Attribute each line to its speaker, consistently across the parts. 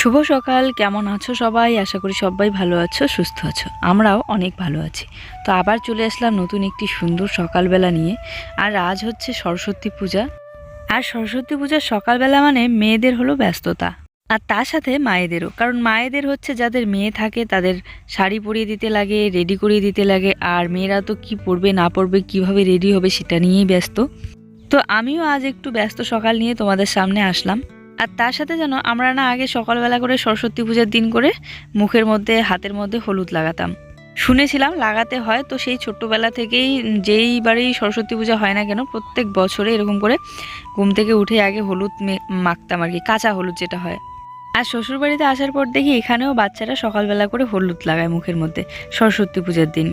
Speaker 1: শুভ সকাল, কেমন আছো সবাই? আশা করি সবাই ভালো আছো, সুস্থ আছো। আমরাও অনেক ভালো আছি। তো আবার চলে আসলাম নতুন একটি সুন্দর সকালবেলা নিয়ে। আর আজ হচ্ছে সরস্বতী পূজা। আর সরস্বতী পূজার সকালবেলা মানে মেয়েদের হলো ব্যস্ততা, আর তার সাথে মায়েদেরও। কারণ মায়েদের হচ্ছে যাদের মেয়ে থাকে তাদের শাড়ি পরিয়ে দিতে লাগে, রেডি করিয়ে দিতে লাগে। আর মেয়েরা তো কি পরবে না পরবে, কিভাবে রেডি হবে সেটা নিয়েই ব্যস্ত। তো আমিও আজ একটু ব্যস্ত সকাল নিয়ে তোমাদের সামনে আসলাম। আর তার সাথে যেন আমরা না আগে সকালবেলা করে সরস্বতী পূজার দিন করে মুখের মধ্যে হাতের মধ্যে হলুদ লাগাতাম, শুনেছিলাম লাগাতে হয়। তো সেই ছোট্টবেলা থেকেই যেই বারেই সরস্বতী পূজা হয় না কেন প্রত্যেক বছরে এরকম করে ঘুম থেকে উঠে আগে হলুদ মাখতাম আর কি, কাঁচা হলুদ যেটা হয়। আর শ্বশুরবাড়িতে আসার পর দেখি এখানেও বাচ্চারা সকালবেলা করে হলুদ লাগায় মুখের মধ্যে সরস্বতী পূজার দিন।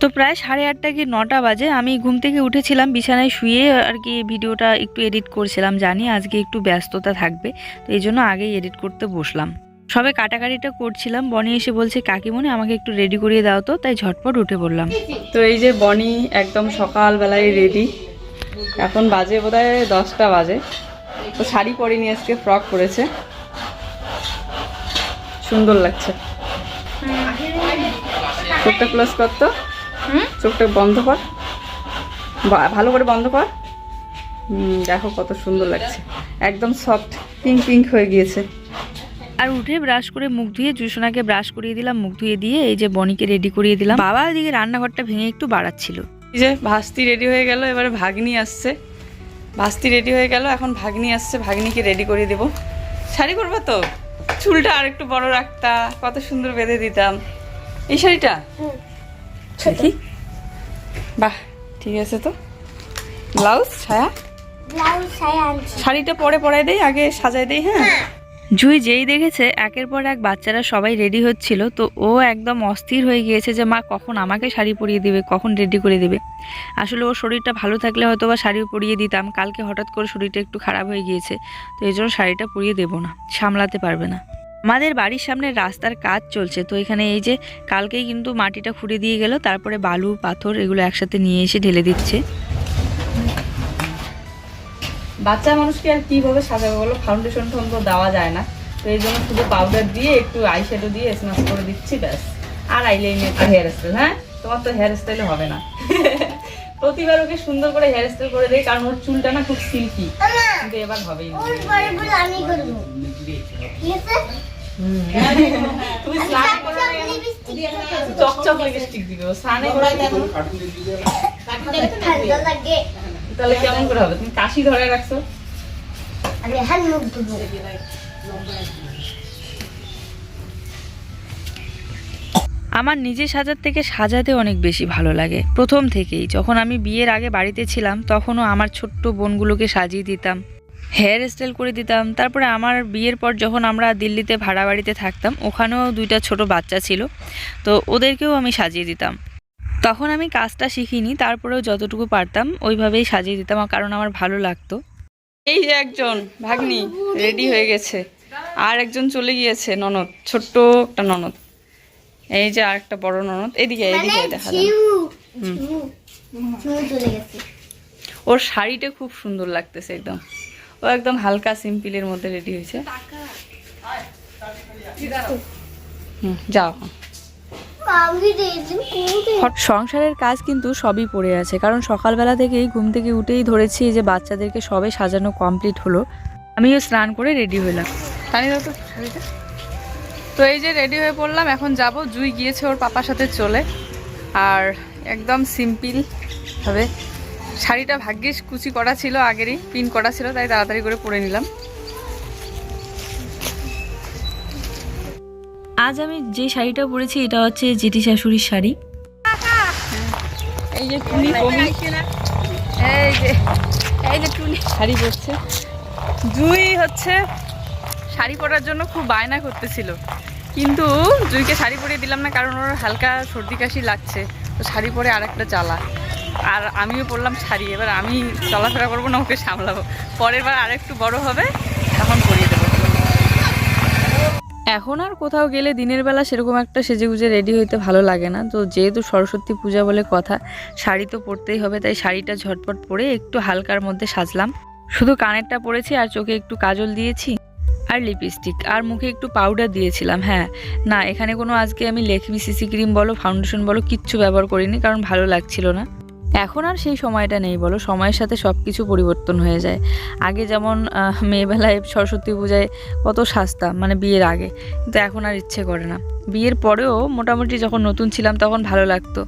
Speaker 1: তো প্রায় 8:30 কি 9টা বাজে, আমি ঘুম থেকে উঠেছিলাম, বিছানায় শুয়ে আর কি ভিডিওটা একটু এডিট করছিলাম। জানি আজকে একটু ব্যস্ততা থাকবে, তো এই জন্য আগেই এডিট করতে বসলাম। সবে কাটাকাটিটা করছিলাম, বনি এসে বলছে কাকিমণি আমাকে একটু রেডি করিয়ে দাও, তো তাই ঝটপট উঠে পড়লাম।
Speaker 2: তো এই যে বনি একদম সকালবেলায় রেডি, এখন বাজে বোধহয় 10টা বাজে। তো শাড়ি পরেনি, আজকে ফ্রক পরেছে, সুন্দর লাগছে। চোখটা ক্লোজ কর, তো চোখটা বন্ধ কর, ভালো করে বন্ধ কর। দেখো কত সুন্দর লাগছে, একদম সফট পিঙ্ক পিঙ্ক হয়ে গিয়েছে।
Speaker 1: আর উঠে ব্রাশ করে মুখ ধুয়ে জুসোনাকে ব্রাশ করিয়ে দিলাম, মুখ ধুয়ে দিয়ে এই যে বনিকে রেডি করিয়ে দিলাম। বাবা এদিকে রান্নাঘরটা ভেঙে একটু বাড়াচ্ছিল।
Speaker 2: এই যে ভাস্তি রেডি হয়ে গেল, এবারে ভাগ্নি আসছে। ভাস্তি রেডি হয়ে গেল, এখন ভাগ্নি আসছে, ভাগ্নিকে রেডি করিয়ে দেবো। শাড়ি করবো তো, চুলটা আর একটু বড় রাখতা, কত সুন্দর বেঁধে দিতাম। এই শাড়িটা দেখি, বাহ ঠিক আছে। তো ব্লাউজ ছায়া, শাড়িটা পরে পরাই দেই, আগে সাজাই দেই। হ্যাঁ,
Speaker 1: জুই যেই দেখেছে একের পর এক বাচ্চারা সবাই রেডি হচ্ছিল, তো ও একদম অস্থির হয়ে গিয়েছে যে মা কখন আমাকে শাড়ি পরিয়ে দেবে, কখন রেডি করে দেবে। আসলে ওর শরীরটা ভালো থাকলে হয়তো বা শাড়ি পরিয়ে দিতাম, কালকে হঠাৎ করে শরীরটা একটু খারাপ হয়ে গিয়েছে, তো এই জন্য শাড়িটা পরিয়ে দেবো না, সামলাতে পারবে না। আমাদের বাড়ির সামনে রাস্তার কাজ চলছে, তো এখানে এই যে কালকেই কিন্তু মাটিটা খুঁড়ে দিয়ে গেল, তারপরে বালু পাথর এগুলো একসাথে নিয়ে এসে ঢেলে দিচ্ছে।
Speaker 2: বাচ্চা মানুষকে আর কিভাবে সাজাবে বলো, ফাউন্ডেশন টোন তো দেওয়া যায় না, তো এই জন্য শুধু পাউডার দিয়ে একটু আইশ্যাডো দিয়ে স্মাচ করে দিচ্ছি, ব্যাস। আর আইলাইনার, হেয়ার স্টাইল। হ্যাঁ, তোমার তো হেয়ার স্টাইলে হবে না। প্রতিবার ওকে সুন্দর করে হেয়ার স্টাইল করে দেয়, কারণ ওর চুলটা না খুব সিল্কি, কিন্তু এবার হবেই না। তুমি স্নান করে চকচক লিপস্টিক দিবে, ও স্নানে করে তাহলে কেমন করে হবে? তুমি কাশি ধরে রাখছো।
Speaker 1: আমার নিজে সাজার থেকে সাজাতে অনেক বেশি ভালো লাগে প্রথম থেকেই। যখন আমি বিয়ের আগে বাড়িতে ছিলাম তখনও আমার ছোট্ট বোনগুলোকে সাজিয়ে দিতাম, হেয়ার স্টাইল করে দিতাম। তারপরে আমার বিয়ের পর যখন আমরা দিল্লিতে ভাড়া বাড়িতে থাকতাম, ওখানেও 2টা ছোট বাচ্চা ছিল, তো ওদেরকেও আমি সাজিয়ে দিতাম। তখন আমি কাজটা শিখিনি, তারপরেও যতটুকু পারতাম ওইভাবেই সাজিয়ে দিতাম, কারণ আমার ভালো লাগতো।
Speaker 2: এই যে একজন ভাগ্নি রেডি হয়ে গেছে, আর একজন চলে গিয়েছে ননদ, ছোট্ট একটা ননদ। এই যে আর একটা বড় ননদ, এদিকে এদিকে দেখা যায়। ওর শাড়িটা খুব সুন্দর লাগতেছে, একদম ও একদম হালকা সিম্পলের মধ্যে রেডি হয়েছে। যাও।
Speaker 1: সংসারের কাজ কিন্তু সবই পড়ে আছে, কারণ সকালবেলা থেকেই ঘুম থেকে উঠেই ধরেছি যে বাচ্চাদেরকে সবে সাজানো কমপ্লিট হলো। আমিও স্নান করে রেডি হলাম।
Speaker 2: তো এই যে রেডি হয়ে পড়লাম, এখন যাব। জুই গিয়েছে ওর পাপার সাথে চলে, আর একদম সিম্পল ভাবে শাড়িটা ভাগ্যিস কুচি করা ছিল, আগেরই পিন করা ছিল, তাই তাড়াতাড়ি করে পরে নিলাম।
Speaker 1: আজ আমি যে শাড়িটা পরেছি এটা হচ্ছে জেঠি শাশুড়ির শাড়ি।
Speaker 2: এই যে টুনি, এই যে টুনি শাড়ি পরছে। জুই হচ্ছে শাড়ি পরার জন্য খুব বায়না করতেছিল, কিন্তু জুইকে শাড়ি পরিয়ে দিলাম না, কারণ ওর হালকা সর্দি কাশি লাগছে, তো শাড়ি পরে আর একটা জ্বালা। আর আমিও পরলাম শাড়ি, এবার আমি চলাফেরা করবো না, ওকে সামলাবো। পরের বার আর একটু বড় হবে তখন পরিয়ে দেবো।
Speaker 1: এখন আর কোথাও গেলে দিনের বেলা সেরকম একটা সেজেগুজে রেডি হইতে ভালো লাগে না, তো যেহেতু সরস্বতী পূজা বলে কথা, শাড়ি তো পরতেই হবে, তাই শাড়িটা ঝটপট পরে একটু হালকার মধ্যে সাজলাম। শুধু কানেরটা পরেছি আর চোখে একটু কাজল দিয়েছি, আর লিপস্টিক আর মুখে একটু পাউডার দিয়েছিলাম। হ্যাঁ, না এখানে কোনো আজকে আমি লেকমি সিসি ক্রিম বলো ফাউন্ডেশন বলো কিচ্ছু ব্যবহার করিনি, কারণ ভালো লাগছিল না। এখন আর সেই সময়টা নেই বলো, সময়ের সাথে সব কিছু পরিবর্তন হয়ে যায়। আগে যেমন মেয়েবেলায় সরস্বতী পূজায় কত সাজতাম, মানে বিয়ের আগে, কিন্তু এখন আর ইচ্ছে করে না। বিয়ের পরেও মোটামুটি যখন নতুন ছিলাম তখন ভালো লাগতো।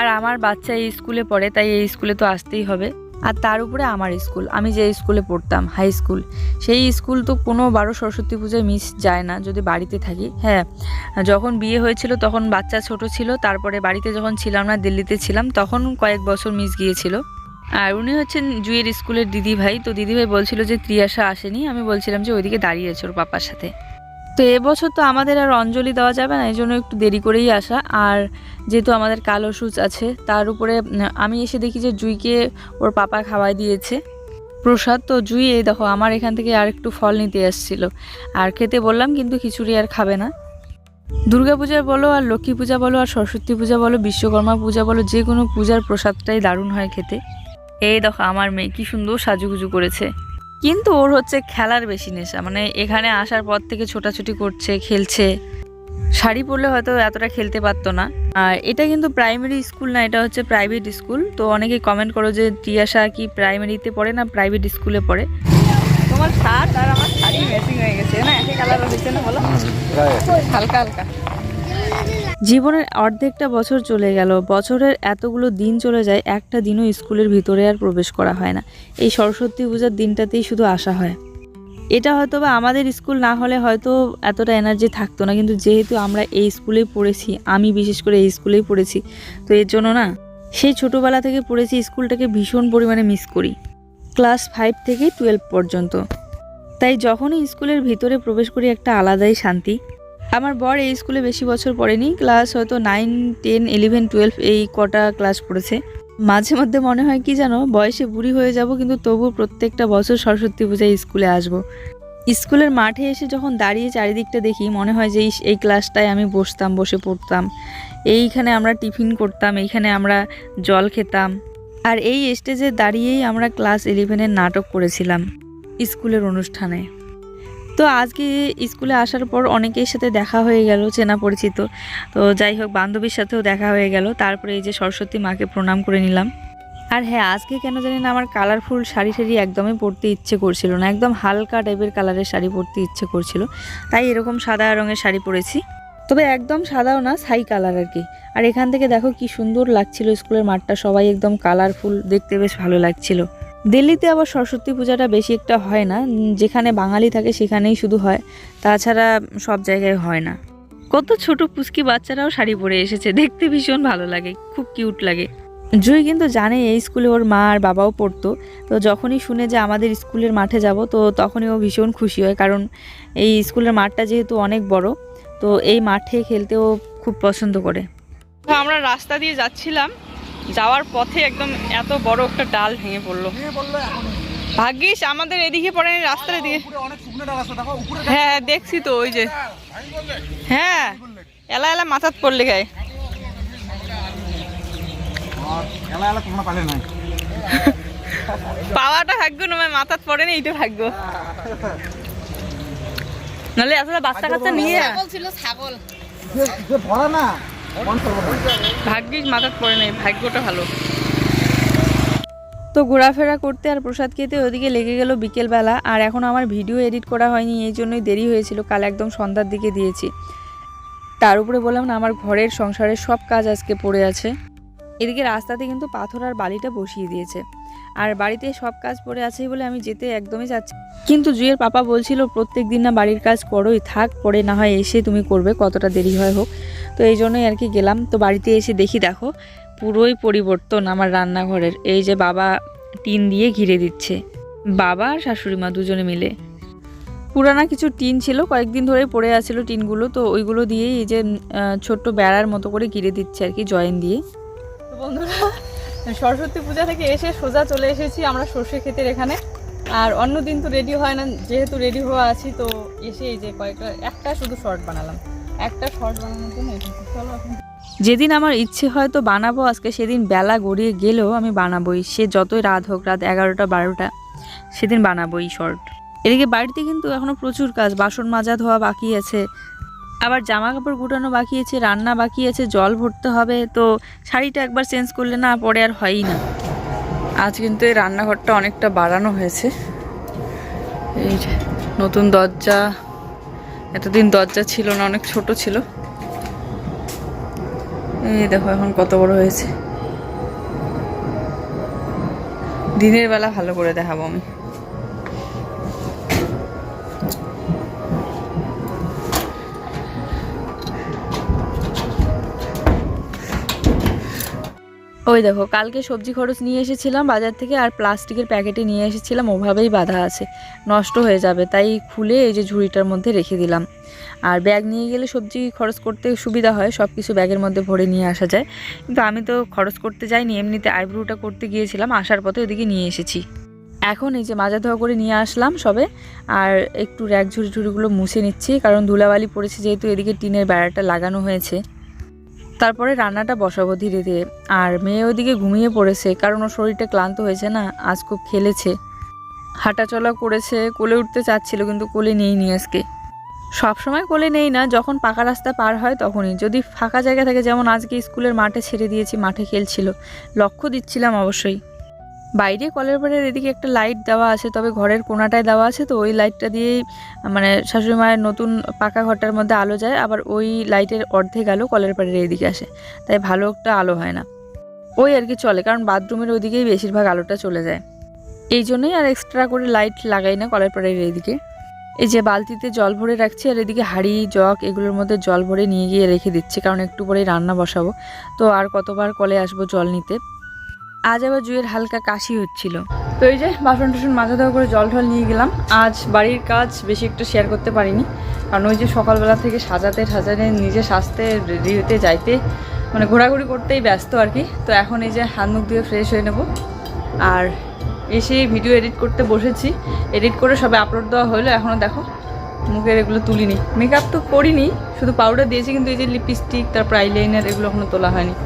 Speaker 1: আর আমার বাচ্চা এই স্কুলে পড়ে, তাই এই স্কুলে তো আসতেই হবে। আর তার উপরে আমার স্কুল, আমি যে স্কুলে পড়তাম হাই স্কুল, সেই স্কুল তো কোনো বারো সরস্বতী পূজায় মিস যায় না যদি বাড়িতে থাকি। হ্যাঁ, যখন বিয়ে হয়েছিল তখন বাচ্চা ছোট ছিল, তারপরে বাড়িতে যখন ছিলাম না দিল্লিতে ছিলাম তখন কয়েক বছর মিস গিয়েছিল। আর উনি হচ্ছেন জুয়ের স্কুলের দিদিভাই। তো দিদিভাই বলছিল যে ত্রিয়াশা আসেনি, আমি বলছিলাম যে ওইদিকে দাঁড়িয়ে আছে ওর পাপার সাথে। তো এবছর তো আমাদের আর অঞ্জলি দেওয়া যাবে না, এই জন্য একটু দেরি করেই আসা। আর যেহেতু আমাদের কালো সুচ আছে, তার উপরে আমি এসে দেখি যে জুইকে ওর পাপা খাওয়াই দিয়েছে প্রসাদ। তো জুই এই দেখো আমার এখান থেকে আর একটু ফল নিতে আসছিল, আর খেতে বললাম কিন্তু খিচুড়ি আর খাবে না। দুর্গা পূজা বলো আর লক্ষ্মী পূজা বলো আর সরস্বতী পূজা বলো বিশ্বকর্মা পূজা বলো, যে কোনো পূজার প্রসাদটাই দারুণ হয় খেতে। এই দেখো আমার মেয়ে কি সুন্দর সাজুগুজু করেছে, কিন্তু ওর হচ্ছে খেলার বেশি নেশা, মানে এখানে আসার পর থেকে ছোটাছুটি করছে, খেলছে। শাড়ি পরলে হয়তো এতটা খেলতে পারতো না। আর এটা কিন্তু প্রাইমারি স্কুল না, এটা হচ্ছে প্রাইভেট স্কুল। তো অনেকেই কমেন্ট করো যে ত্রিয়াশা কি প্রাইমারিতে পড়ে না প্রাইভেট স্কুলে পড়ে। তোমার শার্ট আর আমার শাড়ি ম্যাচিং হয়ে গেছে না, একই কালার হয়েছে না বলো, হালকা হালকা। জীবনের অর্ধেকটা বছর চলে গেল, বছরের এতগুলো দিন চলে যায়, একটা দিনও স্কুলের ভিতরে আর প্রবেশ করা হয় না। এই সরস্বতী পূজার দিনটাতেই শুধু আসা হয়। এটা হয়তো বা আমাদের স্কুল না হলে হয়তো এতটা এনার্জি থাকতো না, কিন্তু যেহেতু আমরা এই স্কুলেই পড়েছি, আমি বিশেষ করে এই স্কুলেই পড়েছি, তো এর জন্য না সেই ছোটোবেলা থেকে পড়েছি স্কুলটাকে ভীষণ পরিমাণে মিস করি, ক্লাস 5 থেকে 12 পর্যন্ত। তাই যখনই স্কুলের ভিতরে প্রবেশ করি একটা আলাদাই শান্তি। আমার বর এই স্কুলে বেশি বছর পড়েনি, ক্লাস হয়তো 9, 10, 11, 12 এই কটা ক্লাস পড়েছে। মাঝে মধ্যে মনে হয় কি জানো, বয়সে বুড়ি হয়ে যাব, কিন্তু তবু প্রত্যেকটা বছর সরস্বতী পূজায় স্কুলে আসব। স্কুলের মাঠে এসে যখন দাঁড়িয়ে চারিদিকটা দেখি মনে হয় যে এই ক্লাসটায় আমি বসতাম, বসে পড়তাম, এইখানে আমরা টিফিন করতাম, এইখানে আমরা জল খেতাম। আর এই স্টেজে দাঁড়িয়েই আমরা ক্লাস 11-এর নাটক করেছিলাম স্কুলের অনুষ্ঠানে। তো আজকে স্কুলে আসার পর অনেকের সাথে দেখা হয়ে গেল, চেনা পরিচিত। তো যাই হোক, বান্ধবীর সাথেও দেখা হয়ে গেল। তারপরে এই যে সরস্বতী মাকে প্রণাম করে নিলাম। আর হ্যাঁ, আজকে কেন জানি না আমার কালারফুল শাড়ি একদমই পরতে ইচ্ছে করছিল না, একদম হালকা টাইপের কালারের শাড়ি পরতে ইচ্ছে করছিল, তাই এরকম সাদা রঙের শাড়ি পরেছি। তবে একদম সাদাও না, ছাই কালার আর কি। আর এখান থেকে দেখো কি সুন্দর লাগছিল স্কুলের মাঠটা, সবাই একদম কালারফুল, দেখতে বেশ ভালো লাগছিল। দিল্লিতে আবার সরস্বতী পূজাটা বেশি একটা হয় না, যেখানে বাঙালি থাকে সেখানেই শুধু হয়, তাছাড়া সব জায়গায় হয় না। কত ছোট পুচকি বাচ্চারাও শাড়ি পরে এসেছে, দেখতে ভীষণ ভালো লাগে, খুব কিউট লাগে। জুই কিন্তু জানে এই স্কুলে ওর মা আর বাবাও পড়তো, তো যখনই শুনে যে আমাদের স্কুলের মাঠে যাব, তো তখনই ও ভীষণ খুশি হয়, কারণ এই স্কুলের মাঠটা যেহেতু অনেক বড়, তো এই মাঠে খেলতে ও খুব পছন্দ করে।
Speaker 2: আমরা রাস্তা দিয়ে যাচ্ছিলাম, যাওয়ার পথে একদম এত বড় একটা ডাল ভেঙে পড়লো। ভাগ্যিস আমাদের এদিকে পড়েনি, রাস্তার এদিকে। হ্যাঁ দেখছি তো, ওই যে হ্যাঁ এলা এলা মাথাত পড়লে গায়ে। পাওয়াটা ভাগ্য নয়, মাথাত পড়েনি, এইটা ভাগ্য। নাহলে আসলে বাচ্চা কাচ্চা নিয়ে ছাগল ভাগ্যিস মাথাত পড়ে নেই, ভাগ্যটা ভালো। তো ঘোরাফেরা করতে আর প্রসাদ খেতে ওদিকে লেগে গেল বিকেলবেলা। আর এখন আমার ভিডিও এডিট করা হয়নি, এই জন্যই দেরি হয়েছিল, কাল একদম সন্ধ্যার দিকে দিয়েছি। তার উপরে বললাম না, আমার ঘরের সংসারের সব কাজ আজকে পড়ে আছে। এদিকে রাস্তাতে কিন্তু পাথর আর বালিটা বসিয়ে দিয়েছে, আর বাড়িতে সব কাজ পড়ে আছে বলে আমি যেতে একদমই চাচ্ছি। কিন্তু জুয়ের পাপা বলছিল প্রত্যেক দিন না বাড়ির কাজ করোই, থাক, পরে না হয় এসে তুমি করবে, কতটা দেরি হয় হোক। তো এই জন্যই আর কি গেলাম। তো বাড়িতে এসে দেখি, দেখো পুরোই পরিবর্তন আমার রান্নাঘরের। এই যে বাবা টিন দিয়ে ঘিরে দিচ্ছে, বাবা আর শাশুড়ি মা দুজনে মিলে। পুরানা কিছু টিন ছিল, কয়েকদিন ধরে পড়ে আছিল টিনগুলো, তো ওইগুলো দিয়েই এই যে ছোট্ট বেড়ার মতো করে ঘিরে দিচ্ছে আর কি, জয়েন দিয়ে। তো বন্ধুরা, সরস্বতী পূজা থেকে এসে সোজা চলে এসেছি আমরা সর্ষে ক্ষেতের এখানে। আর অন্য দিন তো রেডি হয় না, যেহেতু রেডি হওয়া আছি, তো এসে এই যে একটা শুধু শর্ট বানালাম। একটা শর্ট বানানোর জন্য চলো এখন। যেদিন আমার ইচ্ছে হয় তো বানাবো আজকে, সেদিন বেলা গড়িয়ে গেলেও আমি বানাবোই, সে যতই রাত হোক, রাত 11টা 12টা, সেদিন বানাবোই শর্ট।
Speaker 1: এদিকে বাড়িতে কিন্তু এখনো প্রচুর কাজ, বাসন মাজা ধোয়া বাকি আছে, আবার জামা কাপড় গুটানো বাকি আছে, রান্না বাকি আছে, জল ভরতে হবে। তো শাড়িটা একবার চেঞ্জ করলে না পরে আর হয়ই না। আজ কিন্তু এই রান্নাঘরটা অনেকটা বাড়ানো হয়েছে। এই যে নতুন দরজা, এতদিন দরজা ছিল না, অনেক ছোট ছিল। এই দেখো এখন কত বড় হয়েছে। দিনের বেলা ভালো করে দেখাবো আমি। ওই দেখো কালকে সবজি খরচ নিয়ে এসেছিলাম বাজার থেকে, আর প্লাস্টিকের প্যাকেটে নিয়ে এসেছিলাম, ওভাবেই বাঁধা আছে, নষ্ট হয়ে যাবে, তাই খুলে এই যে ঝুড়িটার মধ্যে রেখে দিলাম। আর ব্যাগ নিয়ে গেলে সবজি খরচ করতে সুবিধা হয়, সব কিছু ব্যাগের মধ্যে ভরে নিয়ে আসা যায়। কিন্তু আমি তো খরচ করতে যাইনি, এমনিতে আইব্রোটা করতে গিয়েছিলাম, আসার পথে ওদিকে নিয়ে এসেছি। এখন এই যে মাজা ধোয়া করে নিয়ে আসলাম সবে, আর একটু র্যাক ঝুড়িগুলো মুছে নিচ্ছি, কারণ ধুলাবালি পড়েছে যেহেতু, এদিকে টিনের বেড়াটা লাগানো হয়েছে। তারপরে রান্নাটা বসাবো ধীরে ধীরে। আর মেয়ে ওদিকে ঘুমিয়ে পড়েছে, কারণ ওর শরীরটা ক্লান্ত হয়েছে না, আজ খুব খেলেছে, হাঁটাচলা করেছে, কোলে উঠতে চাচ্ছিল কিন্তু কোলে নেইনি আজকে। সবসময় কোলে নেই না, যখন পাকা রাস্তা পার হয় তখনই, যদি ফাঁকা জায়গা থাকে, যেমন আজকে স্কুলের মাঠে ছেড়ে দিয়েছি, মাঠে খেলছিল, লক্ষ্য দিচ্ছিলাম অবশ্যই। বাইরে কলের পাড়ের এদিকে একটা লাইট দেওয়া আছে, তবে ঘরের কোনাটায় দেওয়া আছে, তো ওই লাইটটা দিয়েই মানে শাশুড়ি মায়ের নতুন পাকা ঘরটার মধ্যে আলো যায়, আবার ওই লাইটের অর্ধেক আলো কলের পাড়ের এইদিকে আসে, তাই ভালো একটা আলো হয় না, ওই আর কি চলে, কারণ বাথরুমের ওইদিকেই বেশিরভাগ আলোটা চলে যায়, এই জন্যই আর এক্সট্রা করে লাইট লাগাই না কলের পাড়ের এইদিকে। এই যে বালতিতে জল ভরে রাখছি, আর এদিকে হাঁড়ি জগ এগুলোর মধ্যে জল ভরে নিয়ে গিয়ে রেখে দিচ্ছি, কারণ একটু পরেই রান্না বসাবো, তো আর কতবার কলে আসবো জল নিতে। আজ আবার জুয়ের হালকা কাশি হচ্ছিল, তো এই যে বাসন টাসন মাজা ধোয়া করে জল ঢল নিয়ে গেলাম। আজ বাড়ির কাজ বেশি একটু শেয়ার করতে পারিনি, কারণ ওই যে সকালবেলা থেকে সাজাতে নিজে সাজতে রেডি হতে যাইতে, মানে ঘোরাঘুরি করতেই ব্যস্ত আর কি। তো এখন এই যে হাত মুখ দিয়ে ফ্রেশ হয়ে নেব, আর এসে ভিডিও এডিট করতে বসেছি, এডিট করে সবে আপলোড দেওয়া হলো। এখনও দেখো মুখের এগুলো তুলিনি, মেকআপ তো করিনি, শুধু পাউডার দিয়েছি, কিন্তু এই যে লিপস্টিক তারপর আইলাইনার এগুলো এখনও তোলা হয়নি।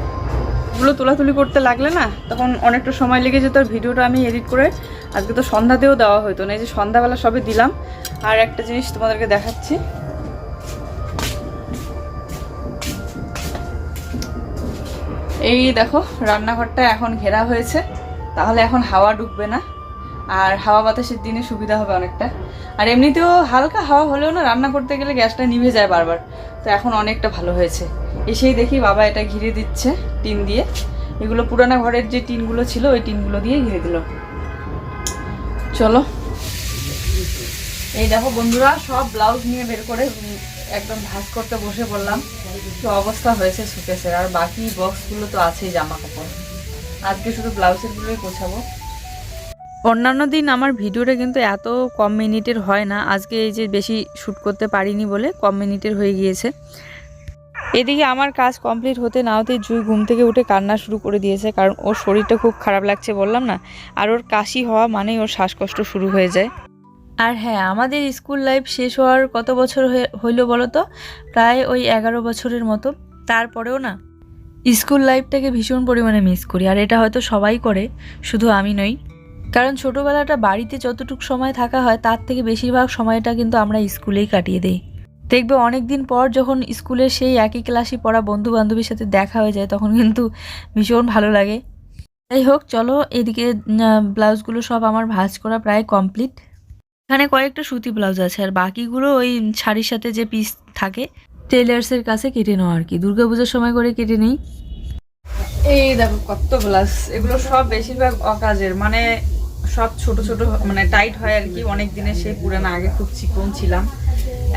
Speaker 1: এগুলো তোলাতুলি করতে লাগলে না তখন অনেকটা সময় লেগে যেত, আর ভিডিওটা আমি এডিট করে আজকে তো সন্ধ্যাতেও দেওয়া হতো না, এই যে সন্ধ্যাবেলা সবে দিলাম। আর একটা জিনিস তোমাদেরকে দেখাচ্ছি, এই দেখো রান্নাঘরটা এখন ঘেরা হয়েছে, তাহলে এখন হাওয়া ঢুকবে না, আর হাওয়া বাতাসের দিনে সুবিধা হবে অনেকটা। আর এমনিতেও হালকা হাওয়া হলেও না রান্না করতে গেলে গ্যাসটা নিভে যায় বারবার, তো এখন অনেকটা ভালো হয়েছে। এসেই দেখি বাবা এটা ঘিরে দিচ্ছে টিন দিয়ে, এগুলো পুরানা ঘরের যে টিনগুলো ছিল ওই টিনগুলো দিয়ে ঘিরে দিল। চলো এই দেখো বন্ধুরা, সব ব্লাউজ নিয়ে বের করে একদম ভাঁজ করতে বসে পড়লাম, তো অবস্থা হয়েছে সুকেসের। আর বাকি বক্সগুলো তো আছেই জামা কাপড়, আজকে শুধু ব্লাউজেরগুলোই গোছাবো। অন্যান্য দিন আমার ভিডিওটা কিন্তু এত কম মিনিটের হয় না, আজকে এই যে বেশি শ্যুট করতে পারিনি বলে কম মিনিটের হয়ে গিয়েছে। এদিকে আমার কাজ কমপ্লিট হতে না হতেই জুই ঘুম থেকে উঠে কান্না শুরু করে দিয়েছে, কারণ ওর শরীরটা খুব খারাপ লাগছে বললাম না, আর ওর কাশি হওয়া মানেই ওর শ্বাসকষ্ট শুরু হয়ে যায়। আর হ্যাঁ, আমাদের স্কুল লাইফ শেষ হওয়ার কত বছর হইল বলো তো, প্রায় ওই 11 বছরের মতো। তারপরেও না স্কুল লাইফটাকে ভীষণ পরিমাণে মিস করি, আর এটা হয়তো সবাই করে, শুধু আমি নই। কারণ ছোটোবেলাটা বাড়িতে যতটুকু সময় থাকা হয় তার থেকে বেশিরভাগ সময়টা কিন্তু আমরা স্কুলেই কাটিয়ে দিই। দেখবে অনেক দিন পর যখন স্কুলের সেই একই ক্লাসে পড়া বন্ধু বান্ধবীর সাথে দেখা হয়ে যায়, তখন কিন্তু ভীষণ ভালো লাগে। যাই হোক চলো, এদিকে ব্লাউজগুলো সব আমার ভাঁজ করা প্রায় কমপ্লিট। এখানে কয়েকটা সুতি ব্লাউজ আছে, আর বাকিগুলো ওই শাড়ির সাথে যে পিস থাকে টেলার্সের কাছে কেটে নেওয়া আর কি, দুর্গাপূজার সময় করে কেটে নেই। এই দেখো কত ব্লাউজ, এগুলো সব বেশিরভাগ অকাজের, মানে সব ছোট ছোট, মানে টাইট হয় আর কি, অনেক দিনের সেই পুরানো। আগে খুব চিকন ছিলাম,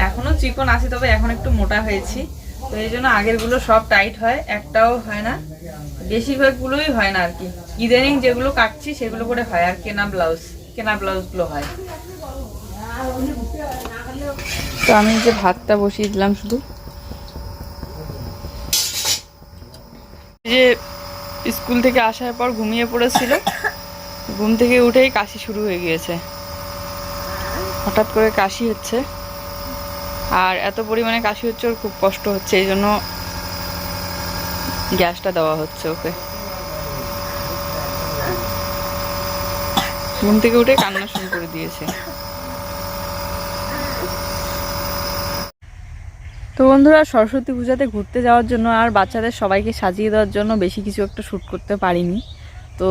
Speaker 1: এখনো চিকন আছি, তবে এখন একটু মোটা হয়েছি, তো এই জন্য আগেরগুলো সব টাইট হয়, একটাও হয় না, বেশিরভাগগুলোই হয় না আর কি। ইদানিং যেগুলো কাটছি সেগুলো করে হয়, আর কেনা ব্লাউজগুলো হয়। তো আমি যে ভাতটা বসিয়ে দিলাম, শুধু যে স্কুল থেকে আসার পর ঘুমিয়ে পড়েছিল, ঘুম থেকে উঠেই কাশি শুরু হয়ে গিয়েছে, হঠাৎ করে কাশি হচ্ছে, আর এত পরিমাণে কাশি হচ্ছে ওর খুব কষ্ট হচ্ছে, এই জন্য গ্যাসটা দেওয়া হচ্ছে ওকে। ঘুম থেকে উঠে কান্না শুরু করে দিয়েছে।
Speaker 2: তো বন্ধুরা, সরস্বতী পূজাতে ঘুরতে যাওয়ার জন্য আর বাচ্চাদের সবাইকে সাজিয়ে দেওয়ার জন্য বেশি কিছু একটা শ্যুট করতে পারিনি। তো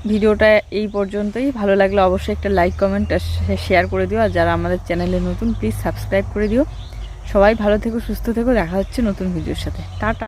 Speaker 2: ভিডিওটা এই পর্যন্তই। ভালো লাগলে অবশ্যই একটা লাইক, কমেন্ট আর শেয়ার করে দিও। আর যারা আমাদের চ্যানেলে নতুন, প্লিজ সাবস্ক্রাইব করে দিও। সবাই ভালো থেকো, সুস্থ থেকো। দেখা হচ্ছে নতুন ভিডিওর সাথে। টাটা।